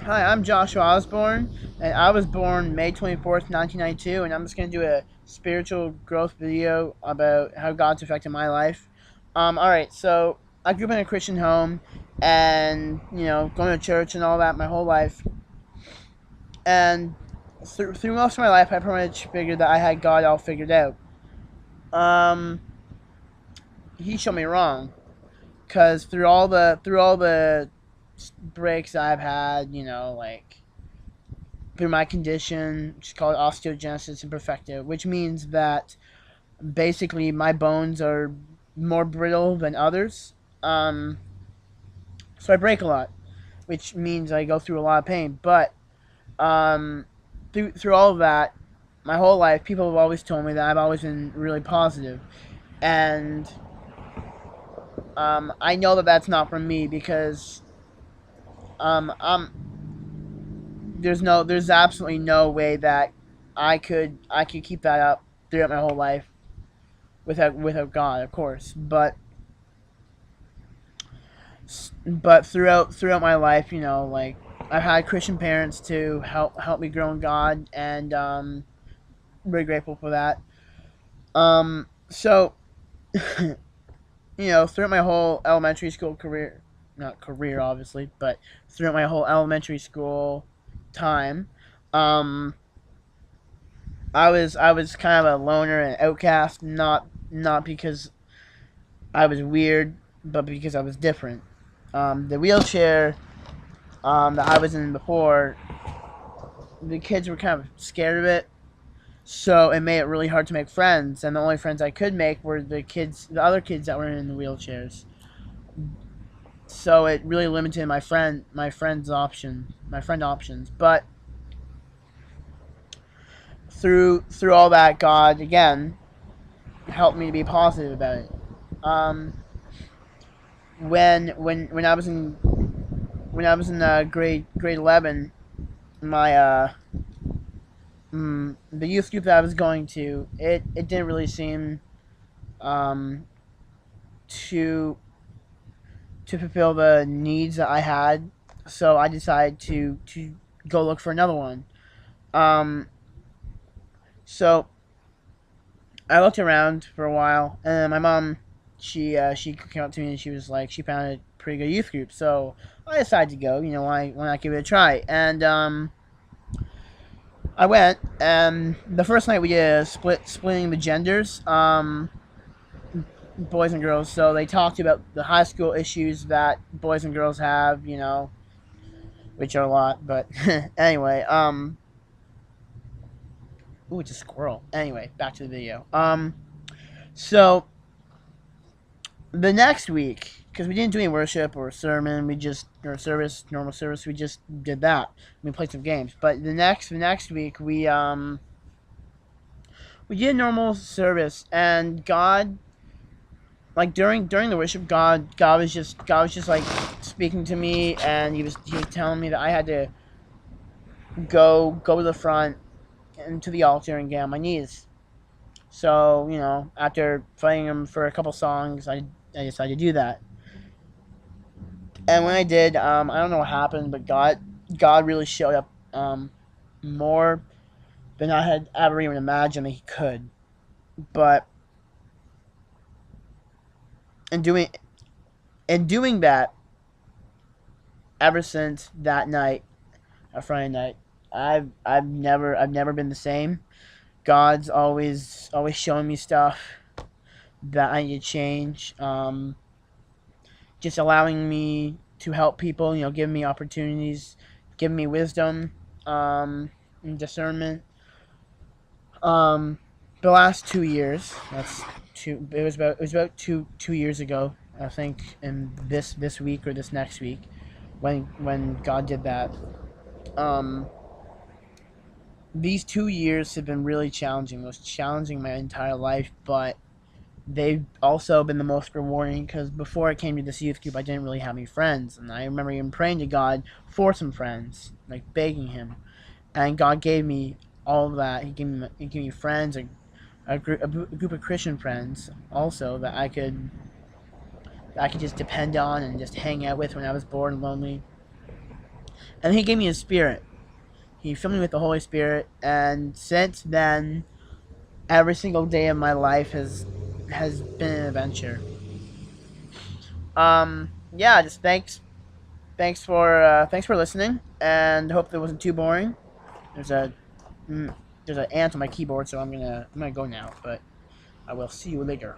Hi, I'm Joshua Osborne, and I was born May 24th, 1992, and I'm just going to do a spiritual growth video about how God's affected my life. Alright, so I grew up in a Christian home and, going to church and all that my whole life. And through most of my life, I pretty much figured that I had God all figured out. Um, he showed me wrong, because through all the breaks I've had, like through my condition, which is called osteogenesis imperfecta, which means that basically my bones are more brittle than others. Um, so I break a lot, which means I go through a lot of pain. But um, through all of that, my whole life, people have always told me that I've always been really positive, and I know that that's not from me because um, I'm there's absolutely no way that I could keep that up throughout my whole life without God, of course. But throughout my life, like I've had Christian parents to help me grow in God, and very grateful for that. So throughout my whole elementary school career, not career obviously, but throughout my whole elementary school time, um, I was kind of a loner and outcast, not because I was weird, but because I was different. The wheelchair that I was in before, the kids were kind of scared of it, so it made it really hard to make friends. And the only friends I could make were the other kids that were in the wheelchairs. So it really limited my friend options. But through all that, God again helped me to be positive about it. Um, when I was in grade 11, my the youth group that I was going to, it didn't really seem um, to fulfill the needs that I had, so I decided to go look for another one. Um, so I looked around for a while, and my mom, she came up to me and she was like, she found a pretty good youth group, so I decided to go. Why not give it a try? And I went, and the first night we did a splitting the genders. Boys and girls. So they talked about the high school issues that boys and girls have, which are a lot. But anyway, ooh, it's a squirrel. Anyway, back to the video. So the next week, because we didn't do any worship or sermon, or service, normal service, we just did that. We played some games. But the next week we did normal service, and God, like during the worship, God was just like speaking to me, and he was telling me that I had to go to the front and to the altar and get on my knees. So after playing him for a couple songs, I decided to do that. And when I did, I don't know what happened, but God really showed up more than I had ever even imagined that He could. But in doing that, ever since that night, a Friday night, I've never been the same. God's always showing me stuff that I need to change. Just allowing me to help people, giving me opportunities, giving me wisdom, and discernment. Um, the last 2 years, that's two. It was about 2 years ago, I think, in this week or this next week, when God did that. Um, these 2 years have been really challenging, most challenging my entire life, but they've also been the most rewarding because before I came to this youth group, I didn't really have any friends, and I remember even praying to God for some friends, like begging Him, and God gave me all of that. He gave me friends, a group of Christian friends, also that I could just depend on and just hang out with when I was bored and lonely. And He gave me His Spirit. He filled me with the Holy Spirit, and since then, every single day of my life has been an adventure. Yeah, just thanks for listening, and hope that wasn't too boring. There's a mm, there's an ant on my keyboard, so I'm gonna go now, but I will see you later.